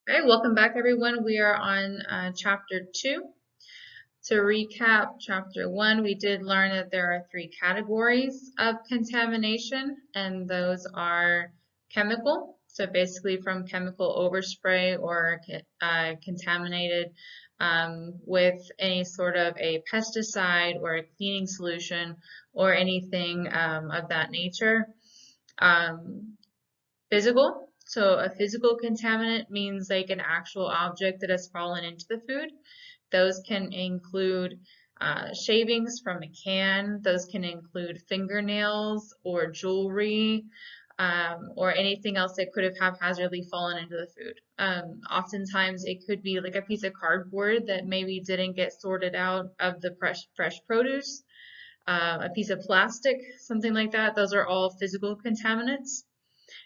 Okay, welcome back everyone. We are on chapter 2. To recap chapter 1, we did learn that there are 3 categories of contamination, and those are chemical, so basically from chemical overspray or contaminated with any sort of a pesticide or a cleaning solution or anything of that nature. Um, Physical. So a physical contaminant means like an actual object that has fallen into the food. Those can include shavings from a can. Those can include fingernails or jewelry or anything else that could have haphazardly fallen into the food. Oftentimes it could be like a piece of cardboard that maybe didn't get sorted out of the fresh produce, a piece of plastic, something like that. Those are all physical contaminants.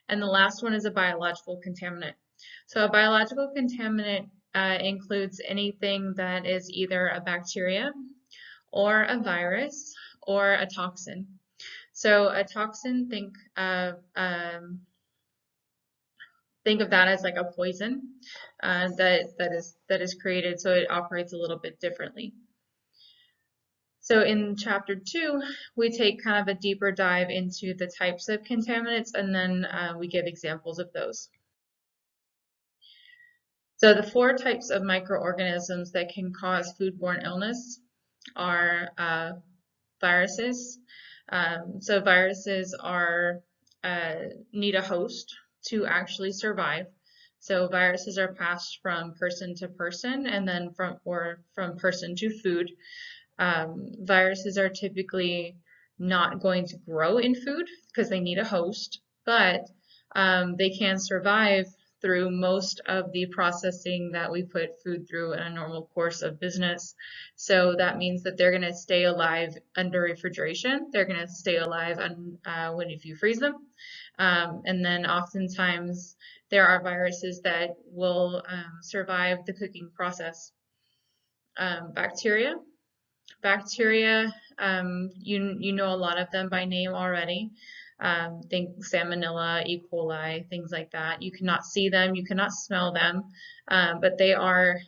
And the last one is a biological contaminant. So a biological contaminant includes anything that is either a bacteria or a virus or a toxin. So a toxin, think of that as like a poison that is created, so it operates a little bit differently. So in chapter 2, we take kind of a deeper dive into the types of contaminants, and then we give examples of those. So the 4 types of microorganisms that can cause foodborne illness are viruses. So viruses need a host to actually survive. So viruses are passed from person to person and then from person to food. Viruses are typically not going to grow in food because they need a host, but they can survive through most of the processing that we put food through in a normal course of business. So that means that they're going to stay alive under refrigeration. They're going to stay alive if you freeze them. And then oftentimes there are viruses that will survive the cooking process. Bacteria. Bacteria, you know a lot of them by name already. Think Salmonella, E. coli, things like that. You cannot see them, you cannot smell them, but they are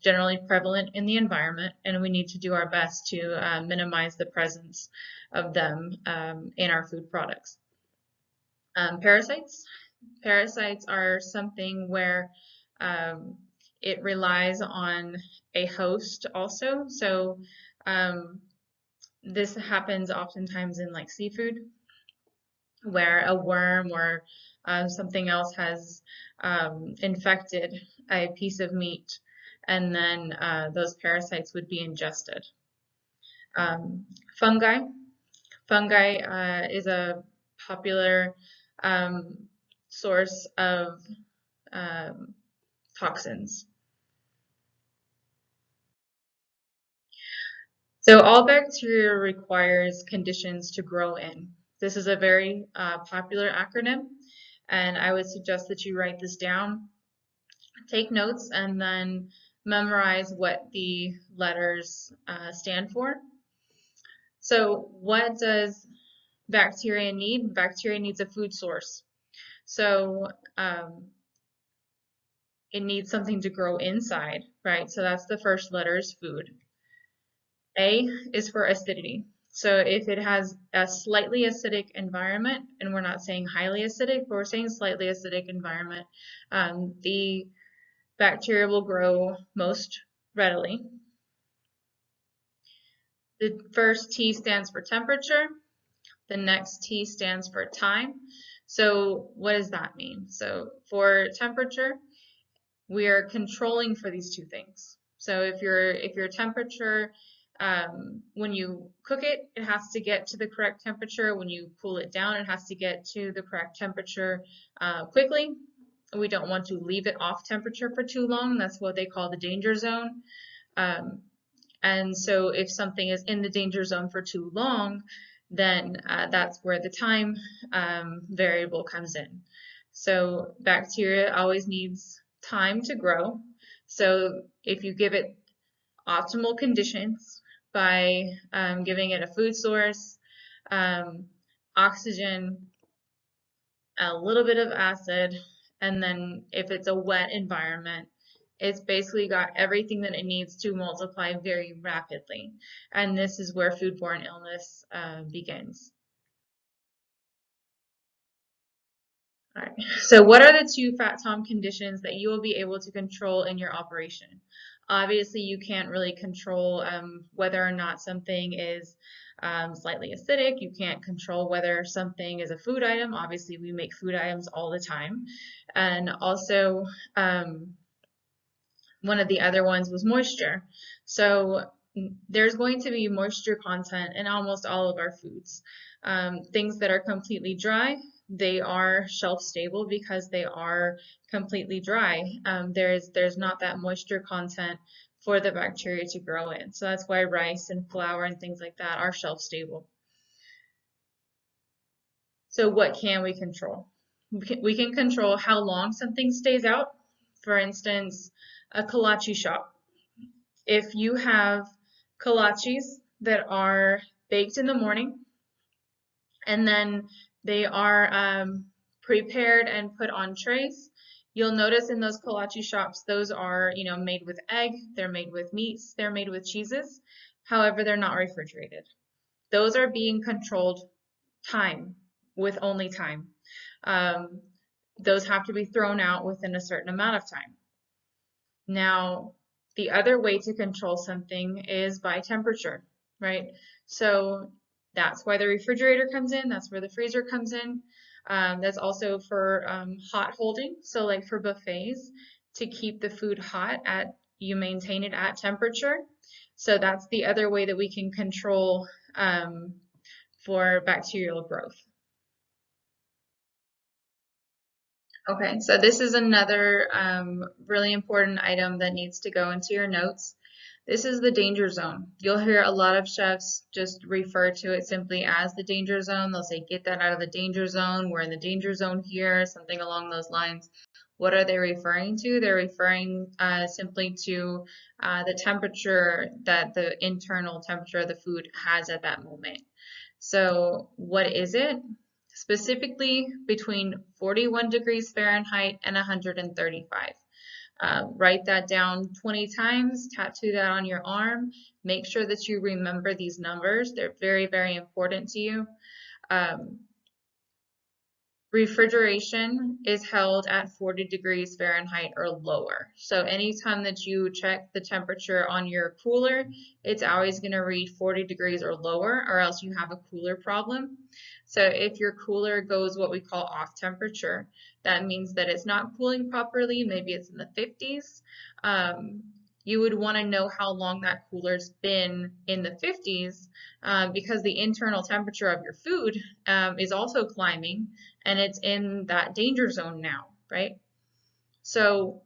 generally prevalent in the environment, and we need to do our best to minimize the presence of them in our food products. Parasites. Parasites are something where um, it relies on a host also. So this happens oftentimes in like seafood, where a worm or something else has infected a piece of meat, and then those parasites would be ingested. Um, fungi. Fungi is a popular um, source of um, toxins. So all bacteria requires conditions to grow in. This is a very popular acronym, and I would suggest that you write this down, take notes, and then memorize what the letters stand for. So what does bacteria need? Bacteria needs a food source. So it needs something to grow inside, right? So that's the first letter is food. A is for acidity. So if it has a slightly acidic environment, and we're not saying highly acidic, but we're saying slightly acidic environment, the bacteria will grow most readily. The first T stands for temperature. The next T stands for time. So what does that mean? So for temperature, we are controlling for these two things. So if your temperature, when you cook it, it has to get to the correct temperature. When you cool it down, it has to get to the correct temperature quickly. We don't want to leave it off temperature for too long. That's what they call the danger zone. And so if something is in the danger zone for too long, then that's where the time variable comes in. So bacteria always needs time to grow. So if you give it optimal conditions by giving it a food source, oxygen, a little bit of acid, And then if it's a wet environment, it's basically got everything that it needs to multiply very rapidly. And this is where foodborne illness begins. All right. So what are the two Fat Tom conditions that you will be able to control in your operation? Obviously, you can't really control whether or not something is slightly acidic. You can't control whether something is a food item. Obviously, we make food items all the time. And also, one of the other ones was moisture. So there's going to be moisture content in almost all of our foods. Things that are completely dry, they are shelf stable because they are completely dry. There's not that moisture content for the bacteria to grow in. So that's why rice and flour and things like that are shelf stable. So what can we control? We can control how long something stays out. For instance, a kolache shop. If you have kolaches that are baked in the morning and then they are prepared and put on trays, you'll notice in those kolache shops, those are, made with egg, they're made with meats, they're made with cheeses. However, they're not refrigerated. Those are being controlled time, with only time. Those have to be thrown out within a certain amount of time. Now, the other way to control something is by temperature, right? So that's why the refrigerator comes in, that's where the freezer comes in. That's also for hot holding, so like for buffets, to keep the food hot, you maintain it at temperature. So that's the other way that we can control for bacterial growth. Okay, so this is another really important item that needs to go into your notes. This is the danger zone. You'll hear a lot of chefs just refer to it simply as the danger zone. They'll say, get that out of the danger zone. We're in the danger zone here, something along those lines. What are they referring to? They're referring simply to the temperature that the internal temperature of the food has at that moment. So what is it? Specifically between 41 degrees Fahrenheit and 135. Write that down 20 times, tattoo that on your arm. Make sure that you remember these numbers. They're very, very important to you. Refrigeration is held at 40 degrees Fahrenheit or lower. So anytime that you check the temperature on your cooler, it's always going to read 40 degrees or lower, or else you have a cooler problem. So if your cooler goes what we call off temperature, that means that it's not cooling properly, maybe it's in the 50s. You would want to know how long that cooler's been in the 50s because the internal temperature of your food is also climbing and it's in that danger zone now, right? So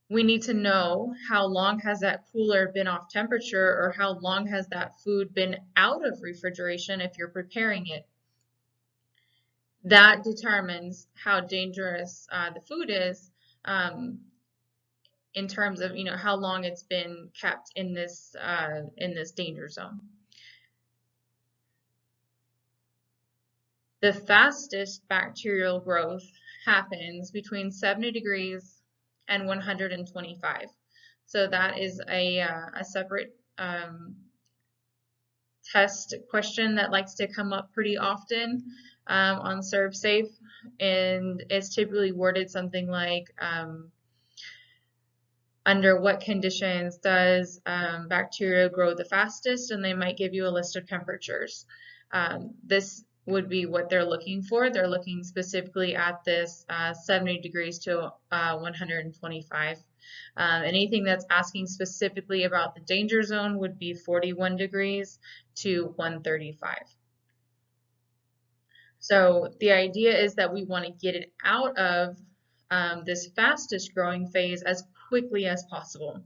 we need to know how long has that cooler been off temperature or how long has that food been out of refrigeration if you're preparing it. That determines how dangerous the food is in terms of how long it's been kept in this danger zone. The fastest bacterial growth happens between 70 degrees and 125. So that is a separate test question that likes to come up pretty often on ServSafe, and it's typically worded something like under what conditions does bacteria grow the fastest, and they might give you a list of temperatures. This would be what they're looking for. They're looking specifically at this 70 degrees to 125. Anything that's asking specifically about the danger zone would be 41 degrees to 135. So the idea is that we want to get it out of this fastest growing phase as quickly as possible.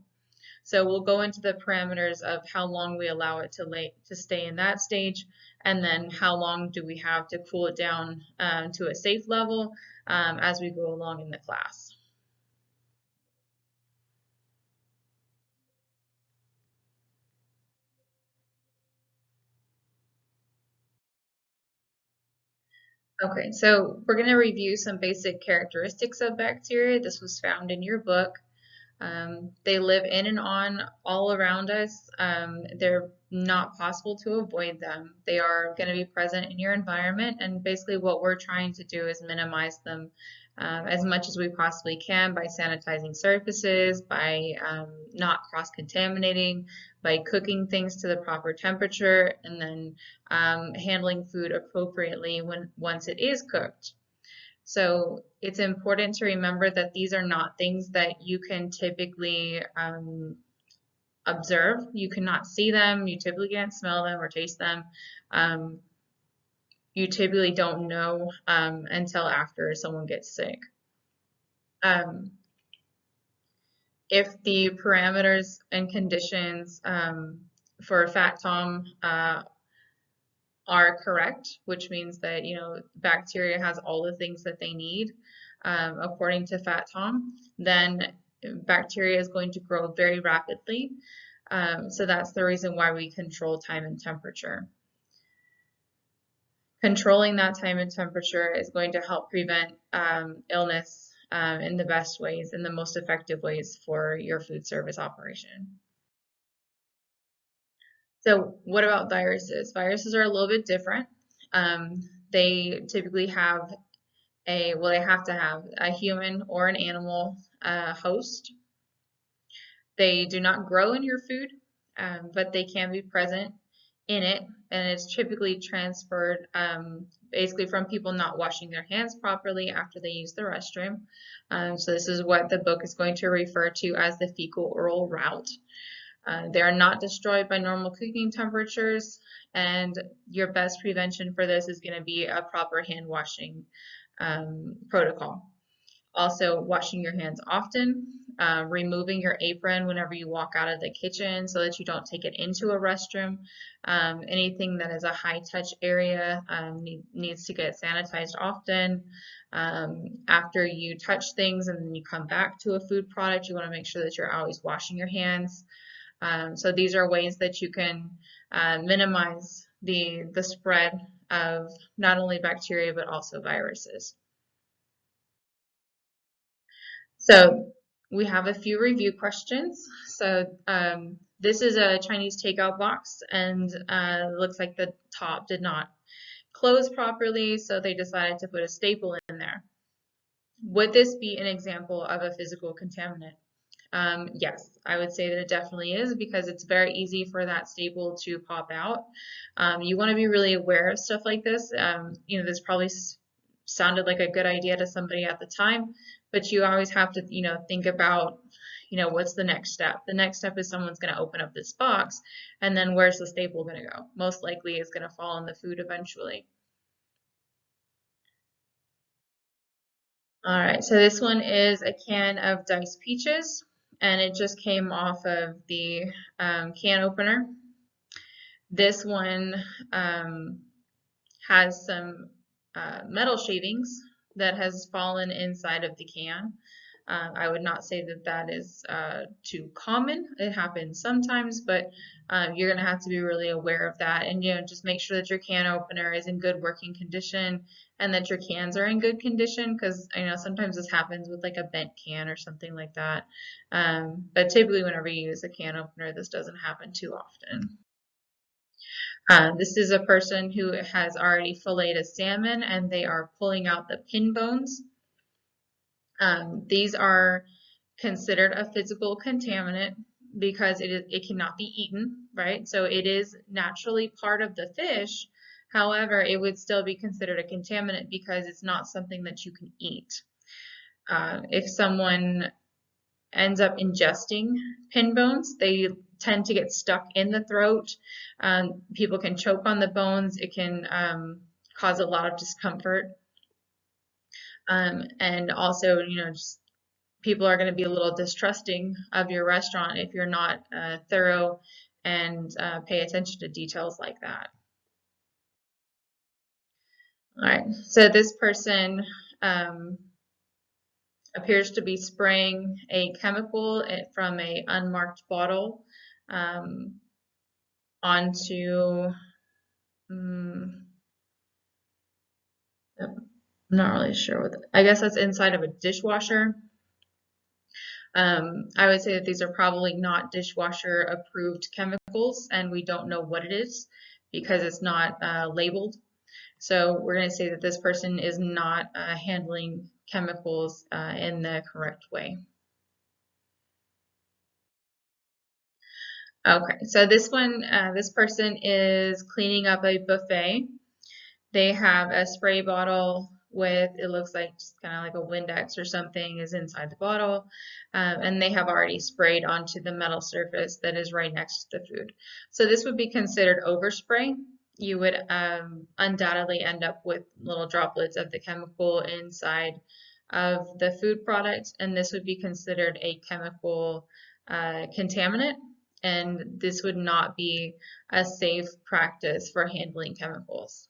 So we'll go into the parameters of how long we allow it to stay in that stage, and then how long do we have to cool it down to a safe level as we go along in the class. Okay, so we're going to review some basic characteristics of bacteria. This was found in your book. They live in and on all around us. They're not possible to avoid them. They are going to be present in your environment, and basically what we're trying to do is minimize them as much as we possibly can by sanitizing surfaces, by not cross-contaminating, by cooking things to the proper temperature, and then handling food appropriately once it is cooked. So it's important to remember that these are not things that you can typically observe. You cannot see them. You typically can't smell them or taste them. You typically don't know until after someone gets sick. If the parameters and conditions for Fat Tom are correct, which means that bacteria has all the things that they need according to Fat Tom, then bacteria is going to grow very rapidly. So that's the reason why we control time and temperature. Controlling that time and temperature is going to help prevent illness in the best ways, in the most effective ways for your food service operation. So what about viruses? Viruses are a little bit different. They typically have they have to have a human or an animal host. They do not grow in your food, but they can be present in it, and it's typically transferred basically from people not washing their hands properly after they use the restroom. So this is what the book is going to refer to as the fecal-oral route. They are not destroyed by normal cooking temperatures, and your best prevention for this is going to be a proper hand washing protocol. Also, washing your hands often, removing your apron whenever you walk out of the kitchen so that you don't take it into a restroom. Anything that is a high-touch area needs to get sanitized often. After you touch things and then you come back to a food product, you want to make sure that you're always washing your hands. So these are ways that you can minimize the spread of not only bacteria but also viruses. So we have a few review questions. So this is a Chinese takeout box, and looks like the top did not close properly, so they decided to put a staple in there. Would this be an example of a physical contaminant? Yes, I would say that it definitely is, because it's very easy for that staple to pop out. You want to be really aware of stuff like this. This probably sounded like a good idea to somebody at the time, but you always have to, think about, what's the next step? The next step is someone's going to open up this box, and then where's the staple going to go? Most likely it's going to fall in the food eventually. All right, so this one is a can of diced peaches, and it just came off of the can opener. This one has some metal shavings that has fallen inside of the can. I would not say that that is too common. It happens sometimes, but you're going to have to be really aware of that, and just make sure that your can opener is in good working condition and that your cans are in good condition, because I know sometimes this happens with like a bent can or something like that. But typically whenever you use a can opener, this doesn't happen too often. This is a person who has already filleted a salmon, and they are pulling out the pin bones. These are considered a physical contaminant because it cannot be eaten, right? So it is naturally part of the fish. However, it would still be considered a contaminant because it's not something that you can eat. If someone ends up ingesting pin bones, they tend to get stuck in the throat. People can choke on the bones. It can cause a lot of discomfort. And also, just people are going to be a little distrusting of your restaurant if you're not thorough and pay attention to details like that. All right, so this person appears to be spraying a chemical from a unmarked bottle onto I'm not really sure what, I guess that's inside of a dishwasher. I would say that these are probably not dishwasher approved chemicals, and we don't know what it is because it's not labeled. So we're going to say that this person is not handling chemicals in the correct way. Okay, so this one, this person is cleaning up a buffet. They have a spray bottle with, it looks like just kind of like a Windex or something is inside the bottle, and they have already sprayed onto the metal surface that is right next to the food. So this would be considered overspray. You would undoubtedly end up with little droplets of the chemical inside of the food product, and this would be considered a chemical contaminant, and this would not be a safe practice for handling chemicals.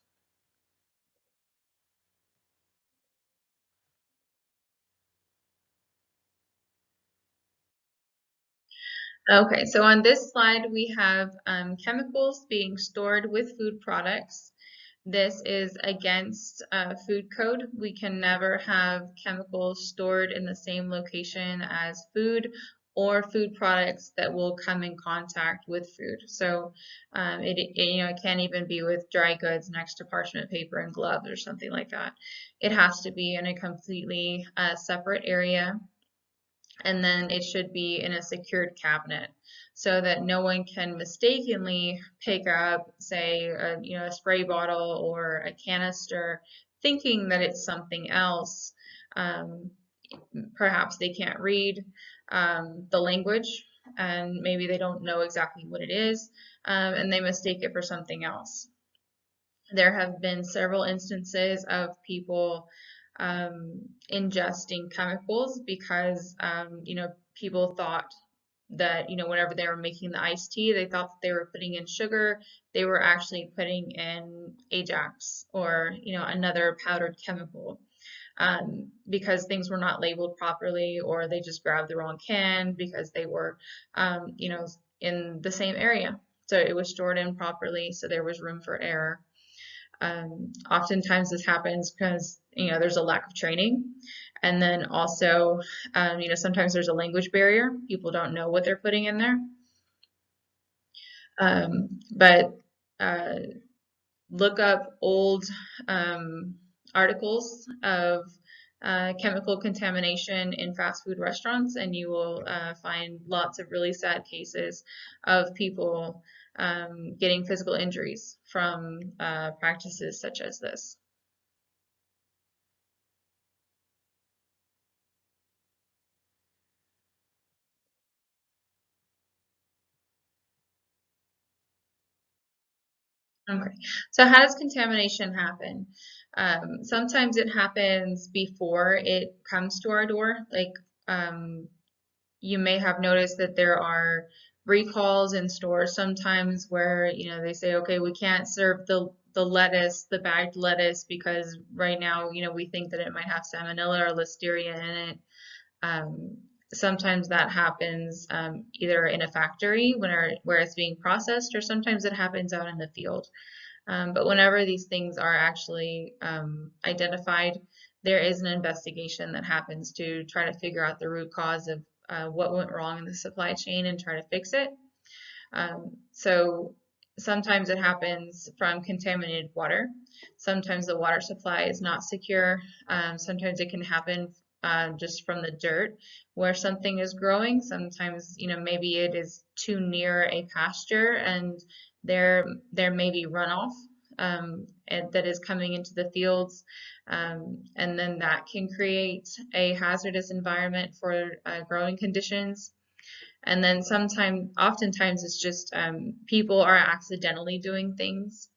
Okay, so on this slide we have chemicals being stored with food products. This is against food code. We can never have chemicals stored in the same location as food or food products that will come in contact with food. So it can't even be with dry goods next to parchment paper and gloves or something like that. It has to be in a completely separate area, and then it should be in a secured cabinet so that no one can mistakenly pick up, say, a spray bottle or a canister, thinking that it's something else. Um, Perhaps they can't read the language, and maybe they don't know exactly what it is, and they mistake it for something else. There have been several instances of people ingesting chemicals because people thought that whenever they were making the iced tea, they thought that they were putting in sugar. They were actually putting in Ajax or another powdered chemical, because things were not labeled properly, or they just grabbed the wrong can because they were in the same area, so it was stored improperly, so there was room for error. Oftentimes this happens because there's a lack of training, and then also sometimes there's a language barrier. People don't know what they're putting in there. But look up old articles of chemical contamination in fast food restaurants, and you will find lots of really sad cases of people getting physical injuries from practices such as this. Okay, so how does contamination happen? Sometimes it happens before it comes to our door. Like you may have noticed that there are recalls in stores sometimes where they say, okay, we can't serve the lettuce, the bagged lettuce, because right now we think that it might have salmonella or listeria in it. Um, Sometimes that happens either in a factory where it's being processed, or sometimes it happens out in the field. But whenever these things are actually identified, there is an investigation that happens to try to figure out the root cause of what went wrong in the supply chain and try to fix it. So sometimes it happens from contaminated water. Sometimes the water supply is not secure. Sometimes it can happen just from the dirt where something is growing. Sometimes, maybe it is too near a pasture, and there may be runoff that is coming into the fields, and then that can create a hazardous environment for growing conditions. And then oftentimes it's just people are accidentally doing things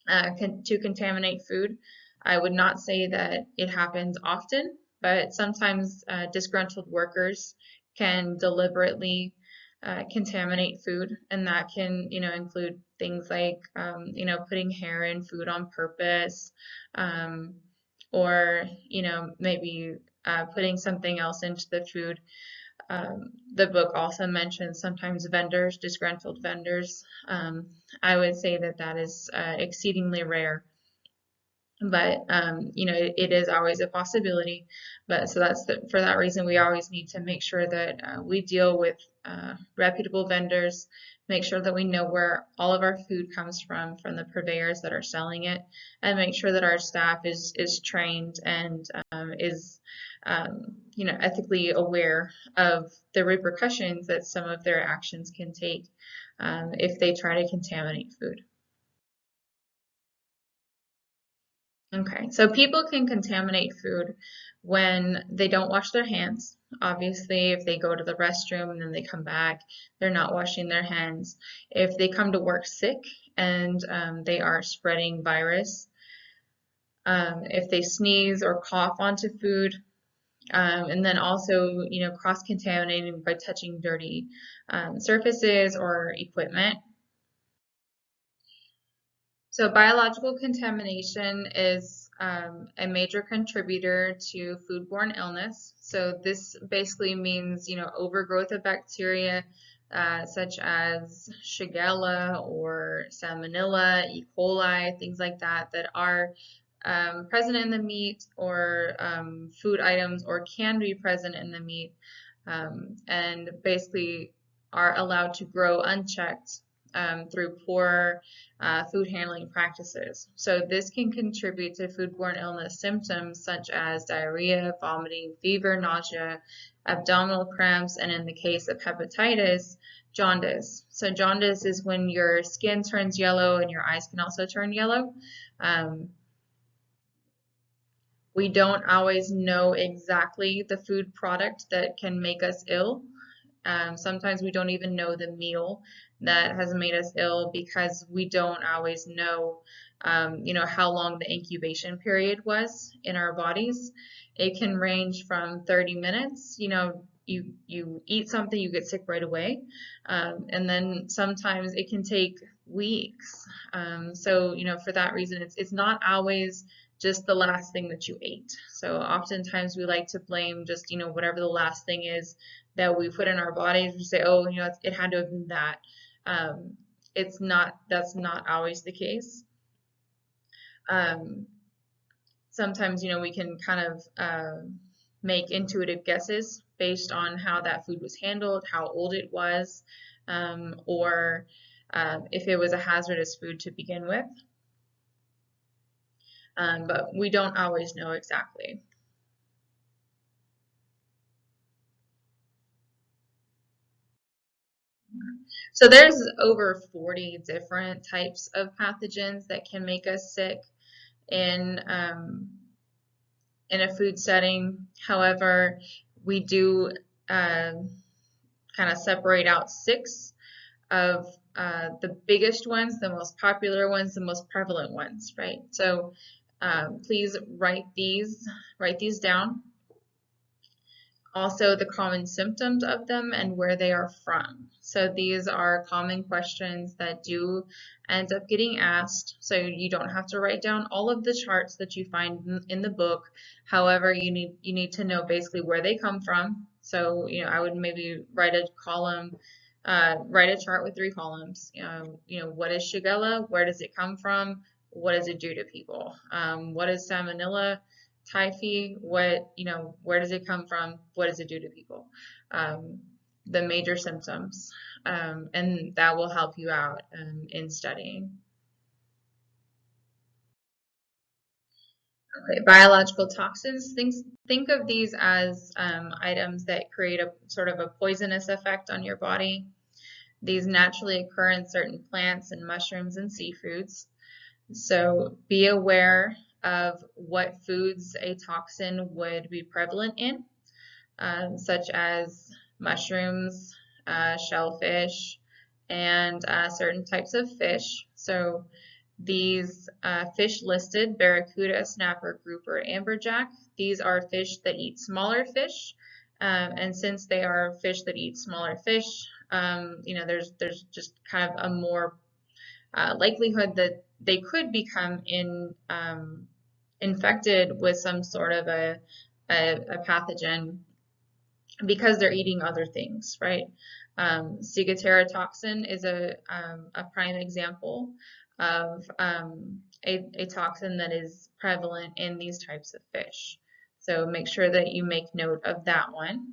to contaminate food. I would not say that it happens often, but sometimes disgruntled workers can deliberately contaminate food, and that can, include things like, putting hair in food on purpose, um, or, maybe putting something else into the food. The book also mentions sometimes vendors, disgruntled vendors. I would say that that is exceedingly rare. but it is always a possibility. But so for that reason, we always need to make sure that we deal with reputable vendors, make sure that we know where all of our food comes from the purveyors that are selling it, and make sure that our staff is trained and is ethically aware of the repercussions that some of their actions can take if they try to contaminate food. Okay, so people can contaminate food when they don't wash their hands. Obviously, if they go to the restroom and then they come back, they're not washing their hands. If they come to work sick and they are spreading virus, if they sneeze or cough onto food, and then also, cross-contaminating by touching dirty surfaces or equipment. So biological contamination is a major contributor to foodborne illness. So this basically means, overgrowth of bacteria such as Shigella or Salmonella, E. coli, things like that, that are present in the meat or food items, or can be present in the meat, and basically are allowed to grow unchecked through poor food handling practices. So this can contribute to foodborne illness symptoms such as diarrhea, vomiting, fever, nausea, abdominal cramps, and in the case of hepatitis, jaundice. So jaundice is when your skin turns yellow and your eyes can also turn yellow. We don't always know exactly the food product that can make us ill. Sometimes we don't even know the meal that has made us ill because we don't always know, how long the incubation period was in our bodies. It can range from 30 minutes, you eat something, you get sick right away. And then sometimes it can take weeks. So, for that reason, it's not always just the last thing that you ate. So oftentimes we like to blame just, whatever the last thing is that we put in our bodies. We say, oh, it had to have been that. That's not always the case. Sometimes, we can kind of make intuitive guesses based on how that food was handled, how old it was, or if it was a hazardous food to begin with. But we don't always know exactly. So there's over 40 different types of pathogens that can make us sick in a food setting. However, we do kind of separate out 6 of the biggest ones, the most popular ones, the most prevalent ones, right? So please write these down. Also the common symptoms of them and where they are from. So these are common questions that do end up getting asked. So you don't have to write down all of the charts that you find in the book. However, you need to know basically where they come from. So, I would maybe write a column, write a chart with 3 columns. What is Shigella? Where does it come from? What does it do to people? What is Salmonella? Typhi, where does it come from? What does it do to people? The major symptoms, and that will help you out in studying. Okay, biological toxins. Think of these as items that create a sort of a poisonous effect on your body. These naturally occur in certain plants and mushrooms and seafoods. So be aware of what foods a toxin would be prevalent in, such as mushrooms, shellfish, and certain types of fish. So these fish listed, barracuda, snapper, grouper, amberjack, these are fish that eat smaller fish. And since they are fish that eat smaller fish, there's just kind of a more likelihood that they could become infected with some sort of a pathogen because they're eating other things, right? Ciguatera toxin is a prime example of a toxin that is prevalent in these types of fish. So make sure that you make note of that one.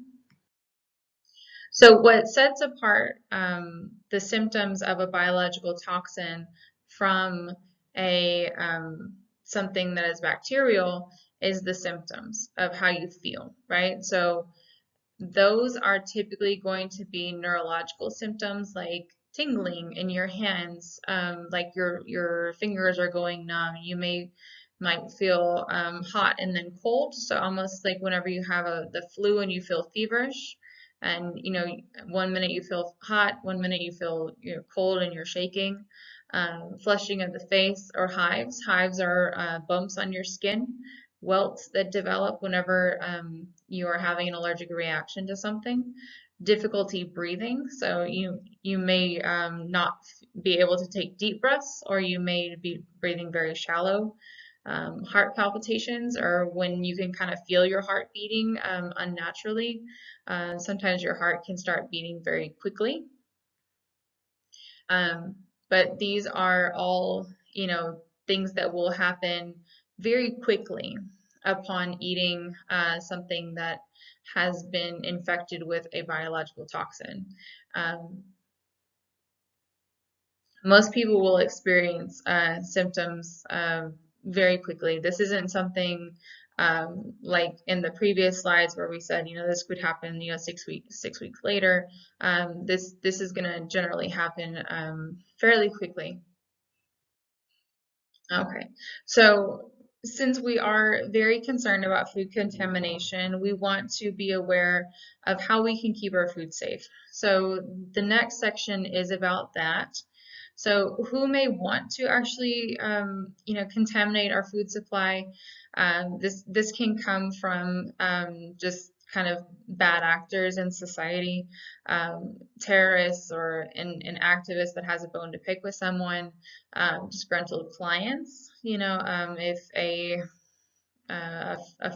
So what sets apart the symptoms of a biological toxin from a something that is bacterial is the symptoms of how you feel, right? So those are typically going to be neurological symptoms like tingling in your hands, like your fingers are going numb. You might feel hot and then cold, so almost like whenever you have the flu and you feel feverish, and you know 1 minute you feel hot, 1 minute you feel cold and you're shaking. Flushing of the face or hives. Hives are bumps on your skin, welts that develop whenever you are having an allergic reaction to something. Difficulty breathing, so you may not be able to take deep breaths, or you may be breathing very shallow. Heart palpitations, or when you can kind of feel your heart beating unnaturally. Sometimes your heart can start beating very quickly. But these are all, things that will happen very quickly upon eating something that has been infected with a biological toxin. Um, Most people will experience symptoms very quickly. This isn't something like in the previous slides where we said, this could happen, 6 weeks later. This is going to generally happen fairly quickly. Okay, so since we are very concerned about food contamination, we want to be aware of how we can keep our food safe. So the next section is about that. So who may want to actually, contaminate our food supply? This can come from just kind of bad actors in society, terrorists or an activist that has a bone to pick with someone, disgruntled clients. If a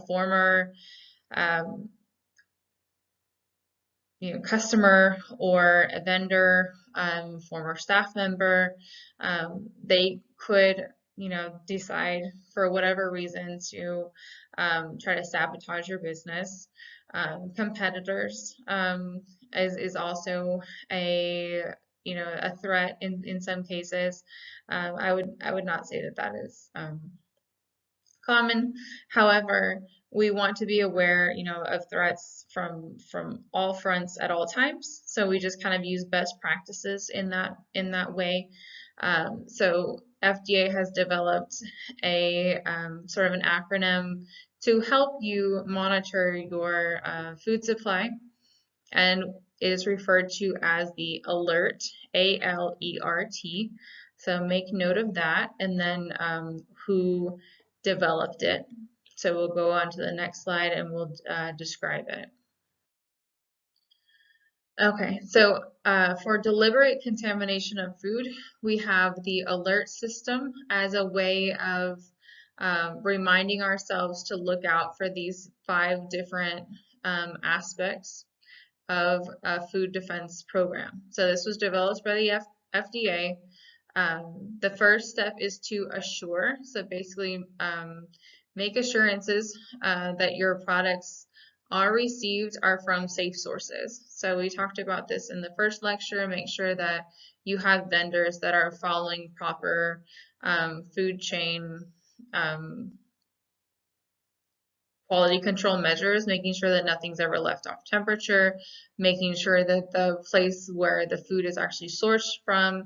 former um, customer or a vendor, former staff member, they could, decide for whatever reason to try to sabotage your business. Competitors is also a threat in some cases. I would not say that is common. However, we want to be aware, of threats from all fronts at all times. So we just kind of use best practices in that way. So FDA has developed a sort of an acronym to help you monitor your food supply, and is referred to as the ALERT, ALERT. So make note of that, and then who developed it. So we'll go on to the next slide and we'll describe it. Okay, so for deliberate contamination of food, we have the alert system as a way of reminding ourselves to look out for these 5 different aspects of a food defense program. So this was developed by the FDA. The first step is to assure, so basically make assurances that your products are received are from safe sources. So we talked about this in the first lecture. Make sure that you have vendors that are following proper food chain quality control measures, making sure that nothing's ever left off temperature, making sure that the place where the food is actually sourced from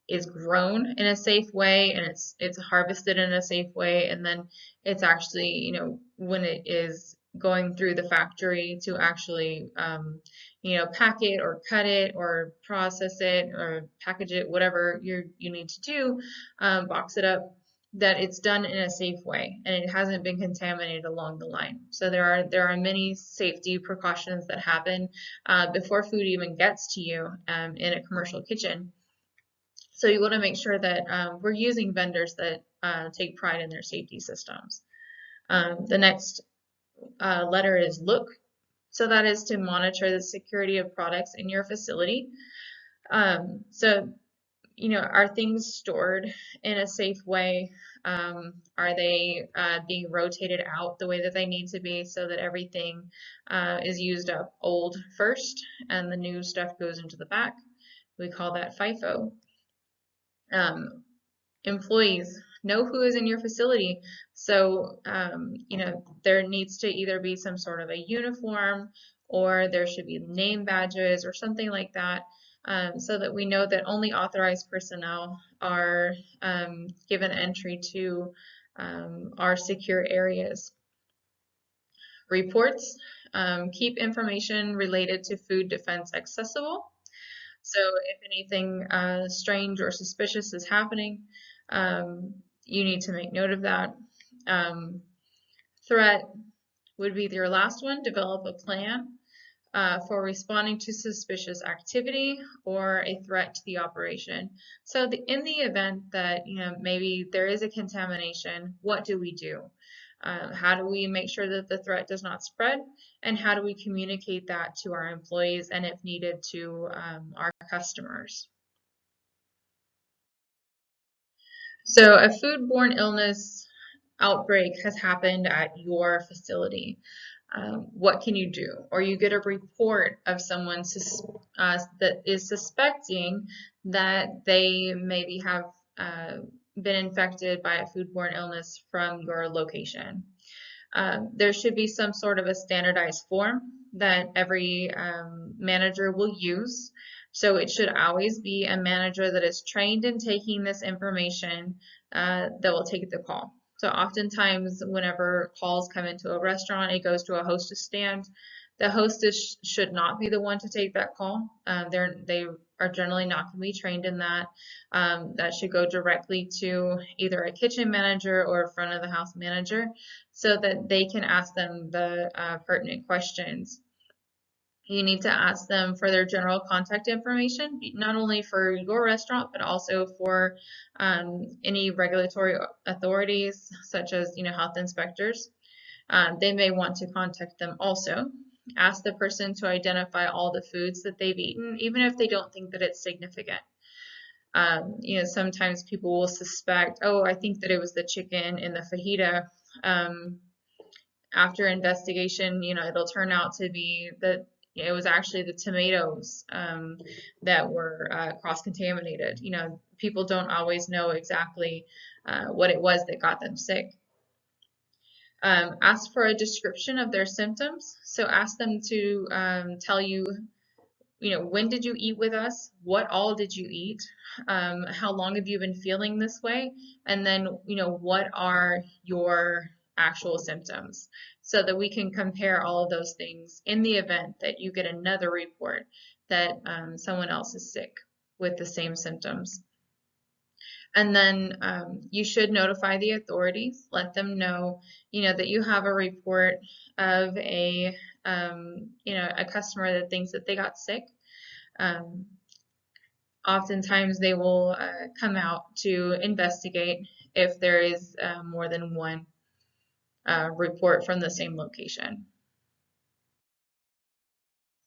is grown in a safe way, and it's harvested in a safe way, and then it's actually, when it is going through the factory to actually pack it or cut it or process it or package it, whatever you need to do, box it up, that it's done in a safe way and it hasn't been contaminated along the line. So there are many safety precautions that happen before food even gets to you in a commercial kitchen. So you want to make sure that we're using vendors that take pride in their safety systems. The next letter is look. So that is to monitor the security of products in your facility. So are things stored in a safe way? Are they being rotated out the way that they need to be so that everything is used up old first and the new stuff goes into the back? We call that FIFO. Employees, know who is in your facility. So, there needs to either be some sort of a uniform, or there should be name badges or something like that, so that we know that only authorized personnel are given entry to our secure areas. Reports, keep information related to food defense accessible. So if anything strange or suspicious is happening, you need to make note of that. Threat would be your last one. Develop a plan for responding to suspicious activity or a threat to the operation. So in the event that maybe there is a contamination, what do we do? How do we make sure that the threat does not spread? And how do we communicate that to our employees and, if needed, to our customers? So a foodborne illness outbreak has happened at your facility. What can you do? Or you get a report of someone that is suspecting that they maybe have been infected by a foodborne illness from your location. There should be some sort of a standardized form that every manager will use. So it should always be a manager that is trained in taking this information that will take the call. So oftentimes whenever calls come into a restaurant, it goes to a hostess stand. The hostess should not be the one to take that call. They are generally not going to be trained in that. That should go directly to either a kitchen manager or a front of the house manager, so that they can ask them the pertinent questions. You need to ask them for their general contact information, not only for your restaurant, but also for any regulatory authorities, such as health inspectors. They may want to contact them also. Ask the person to identify all the foods that they've eaten, even if they don't think that it's significant. Sometimes people will suspect, oh, I think that it was the chicken in the fajita. After investigation, it'll turn out to be that it was actually the tomatoes that were cross-contaminated. People don't always know exactly what it was that got them sick. Ask for a description of their symptoms. So ask them to tell you, when did you eat with us? What all did you eat? How long have you been feeling this way? And then, what are your actual symptoms, so that we can compare all of those things in the event that you get another report that someone else is sick with the same symptoms. And then you should notify the authorities, let them know, that you have a report of a customer that thinks that they got sick. Oftentimes they will come out to investigate if there is more than one report from the same location.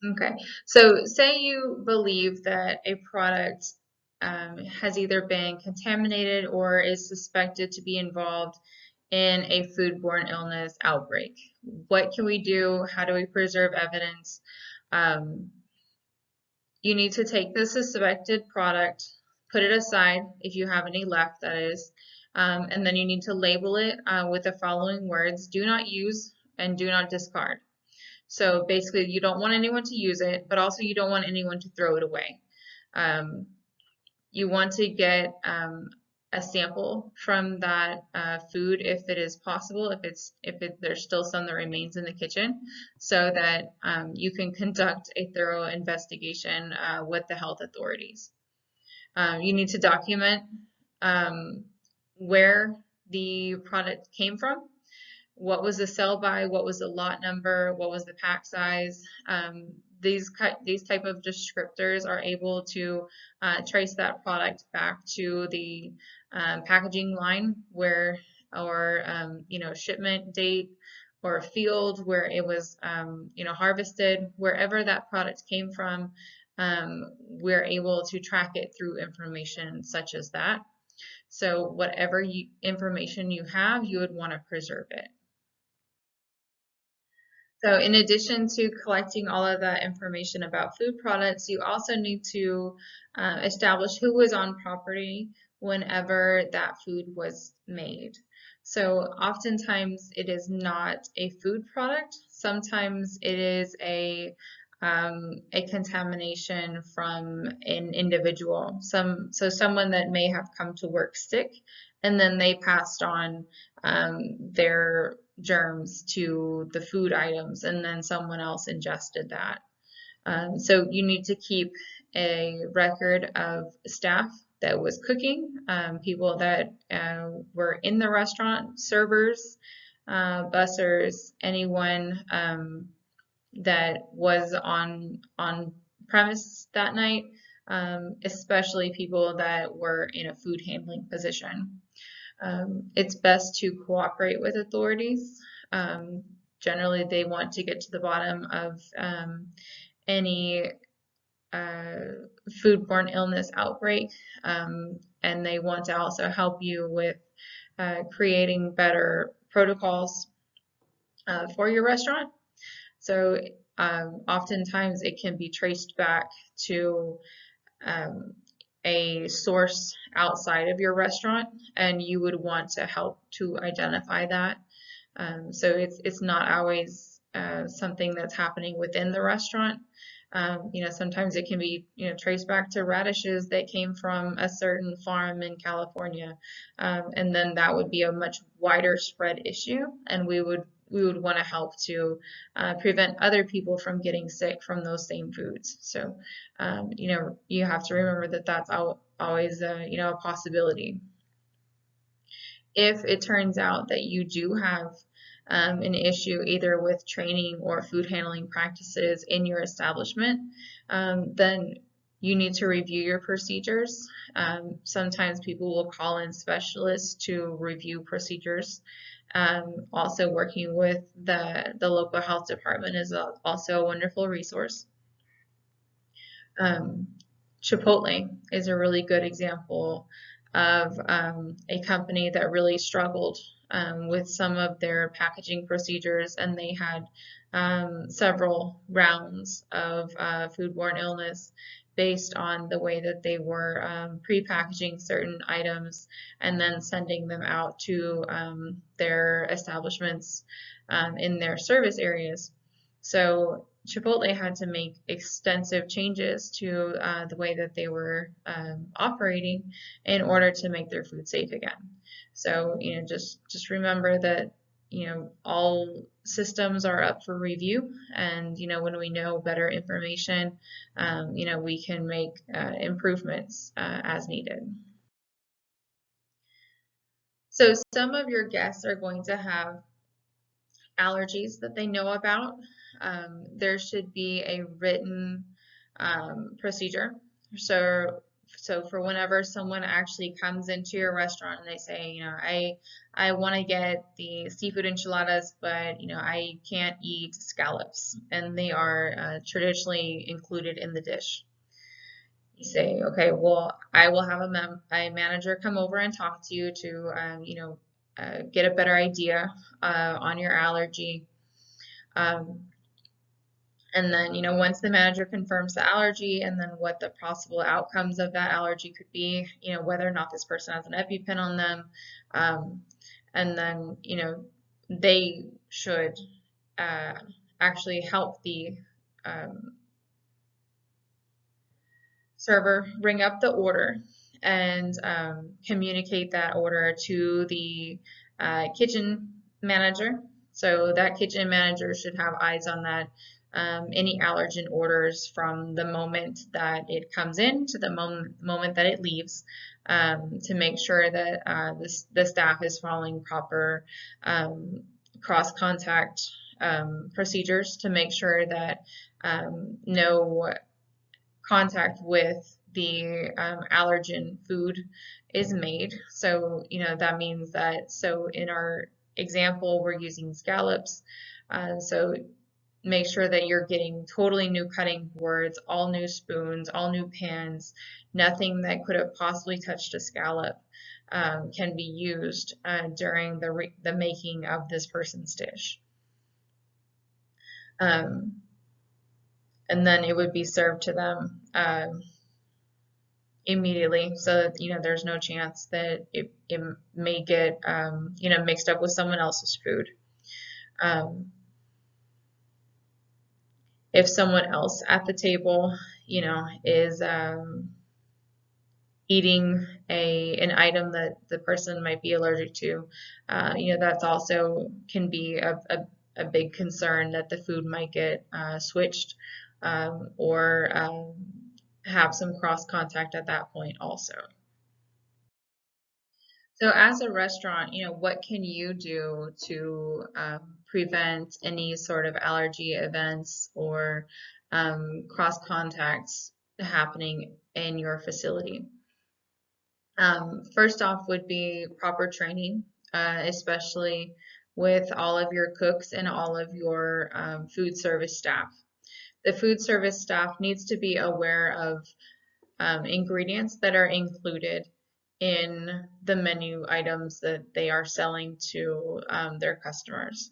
Okay, so say you believe that a product has either been contaminated or is suspected to be involved in a foodborne illness outbreak. What can we do? How do we preserve evidence? You need to take the suspected product, put it aside if you have any left, that is, and then you need to label it with the following words: do not use and do not discard. So basically, you don't want anyone to use it, but also you don't want anyone to throw it away. You want to get a sample from that food if it is possible, if there's still some that remains in the kitchen, so that you can conduct a thorough investigation with the health authorities. You need to document where the product came from. What was the sell by? What was the lot number? What was the pack size? These type of descriptors are able to trace that product back to the packaging line where, or shipment date, or field where it was harvested. Wherever that product came from, we're able to track it through information such as that. So whatever information you have, you would want to preserve it. So in addition to collecting all of that information about food products, you also need to establish who was on property whenever that food was made. So oftentimes it is not a food product. Sometimes it is a contamination from an individual. So someone that may have come to work sick, and then they passed on their germs to the food items, and then someone else ingested that. So you need to keep a record of staff that was cooking, people that were in the restaurant, servers, bussers, anyone that was on premise that night, especially people that were in a food handling position. It's best to cooperate with authorities. Generally, they want to get to the bottom of any foodborne illness outbreak, and they want to also help you with creating better protocols for your restaurant. So oftentimes it can be traced back to a source outside of your restaurant, and you would want to help to identify that. So it's not always something that's happening within the restaurant. Sometimes it can be traced back to radishes that came from a certain farm in California, and then that would be a much wider spread issue, and we would want to help to prevent other people from getting sick from those same foods. So, you have to remember that that's always a possibility. If it turns out that you do have an issue either with training or food handling practices in your establishment, then you need to review your procedures. Sometimes people will call in specialists to review procedures. Also working with the local health department is also a wonderful resource. Chipotle is a really good example of a company that really struggled with some of their packaging procedures, and they had several rounds of foodborne illness based on the way that they were pre-packaging certain items and then sending them out to their establishments in their service areas. So Chipotle had to make extensive changes to the way that they were operating in order to make their food safe again. So, just remember that, all systems are up for review, and, when we know better information, we can make improvements as needed. So some of your guests are going to have allergies that they know about. There should be a written procedure. So for whenever someone actually comes into your restaurant and they say, I want to get the seafood enchiladas, but I can't eat scallops, and they are traditionally included in the dish. You say, okay, well, I will have a manager come over and talk to you to get a better idea on your allergy. And then, once the manager confirms the allergy and then what the possible outcomes of that allergy could be, whether or not this person has an EpiPen on them, and then, they should actually help the server ring up the order and communicate that order to the kitchen manager. So that kitchen manager should have eyes on that. Any allergen orders from the moment that it comes in to the moment that it leaves, to make sure that the staff is following proper cross-contact procedures to make sure that no contact with the allergen food is made. So, that means that, so in our example, we're using scallops. So make sure that you're getting totally new cutting boards, all new spoons, all new pans. Nothing that could have possibly touched a scallop can be used during the making of this person's dish. And then it would be served to them immediately, so that there's no chance that it may get mixed up with someone else's food. If someone else at the table is eating an item that the person might be allergic to, that's also can be a big concern, that the food might get switched or have some cross contact at that point also. So as a restaurant, what can you do to prevent any sort of allergy events or cross contacts happening in your facility? First off would be proper training, especially with all of your cooks and all of your food service staff. The food service staff needs to be aware of ingredients that are included in the menu items that they are selling to their customers.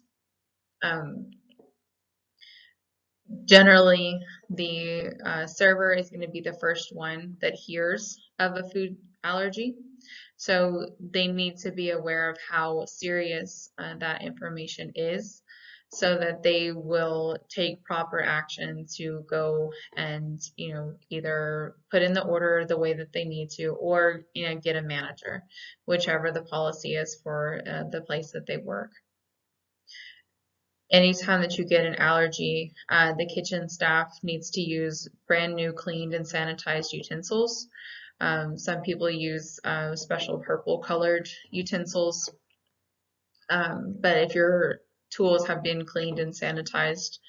Generally, the server is going to be the first one that hears of a food allergy, so they need to be aware of how serious that information is, so that they will take proper action to go and either put in the order the way that they need to, or get a manager, whichever the policy is for the place that they work. Anytime that you get an allergy, the kitchen staff needs to use brand new cleaned and sanitized utensils. Some people use special purple colored utensils, but if your tools have been cleaned and sanitized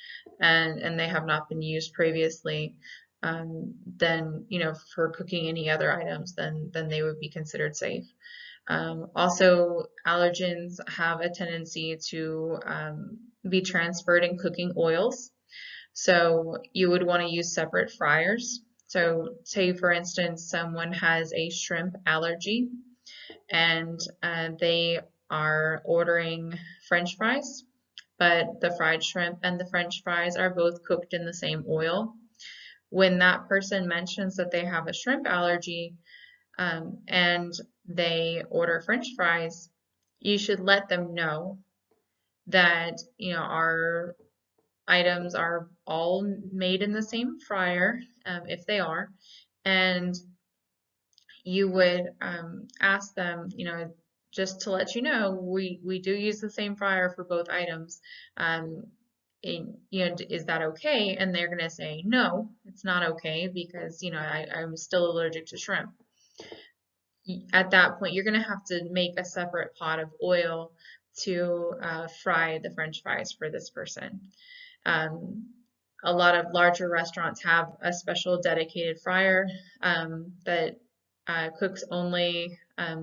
and they have not been used previously, then for cooking any other items, then they would be considered safe. Also, allergens have a tendency to be transferred in cooking oils, so you would want to use separate fryers. So say for instance someone has a shrimp allergy and they are ordering French fries, but the fried shrimp and the French fries are both cooked in the same oil. When that person mentions that they have a shrimp allergy and they order French fries, you should let them know that our items are all made in the same fryer, if they are, and you would ask them, just to let you know, we do use the same fryer for both items. Is that okay? And they're going to say, no, it's not okay, because I'm still allergic to shrimp. At that point, you're going to have to make a separate pot of oil to fry the French fries for this person. A lot of larger restaurants have a special dedicated fryer that cooks only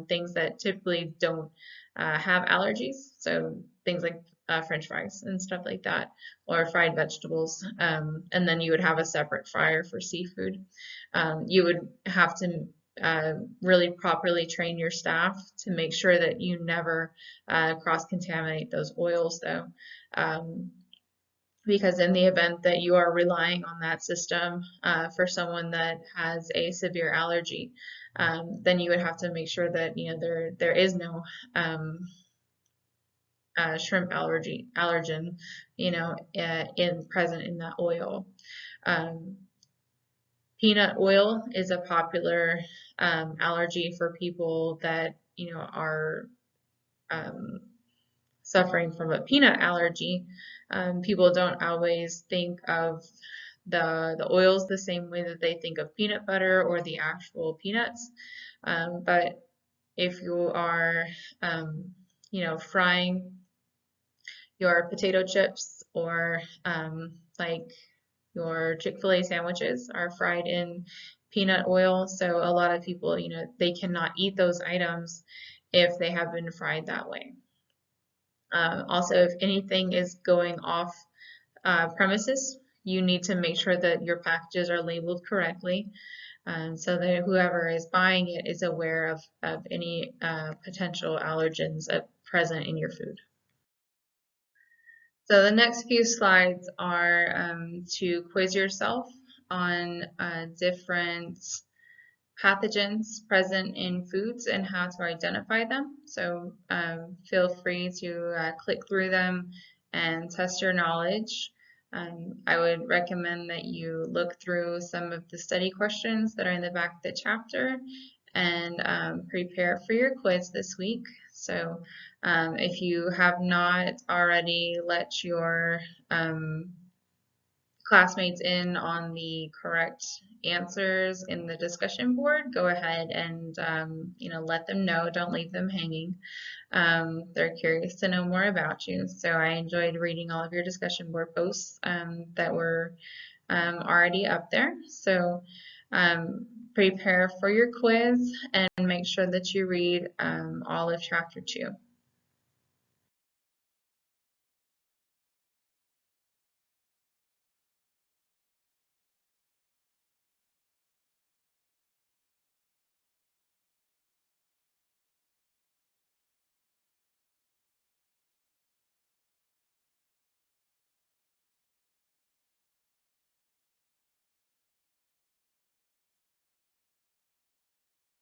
things that typically don't have allergies, so things like French fries and stuff like that, or fried vegetables, and then you would have a separate fryer for seafood. You would have to really properly train your staff to make sure that you never cross-contaminate those oils, though, because in the event that you are relying on that system for someone that has a severe allergy, then you would have to make sure that there is no shrimp allergen present in that oil. Peanut oil is a popular allergy for people that are suffering from a peanut allergy. People don't always think of the oils the same way that they think of peanut butter or the actual peanuts. But if you are frying your potato chips, or like your Chick-fil-A sandwiches are fried in peanut oil, so a lot of people, they cannot eat those items if they have been fried that way. Also, if anything is going off premises, you need to make sure that your packages are labeled correctly, so that whoever is buying it is aware of any potential allergens present in your food. So the next few slides are to quiz yourself on different pathogens present in foods and how to identify them. So feel free to click through them and test your knowledge. I would recommend that you look through some of the study questions that are in the back of the chapter and prepare for your quiz this week. So if you have not already let your classmates in on the correct answers in the discussion board, go ahead and let them know. Don't leave them hanging. They're curious to know more about you. So I enjoyed reading all of your discussion board posts that were already up there. So prepare for your quiz and make sure that you read all of chapter 2.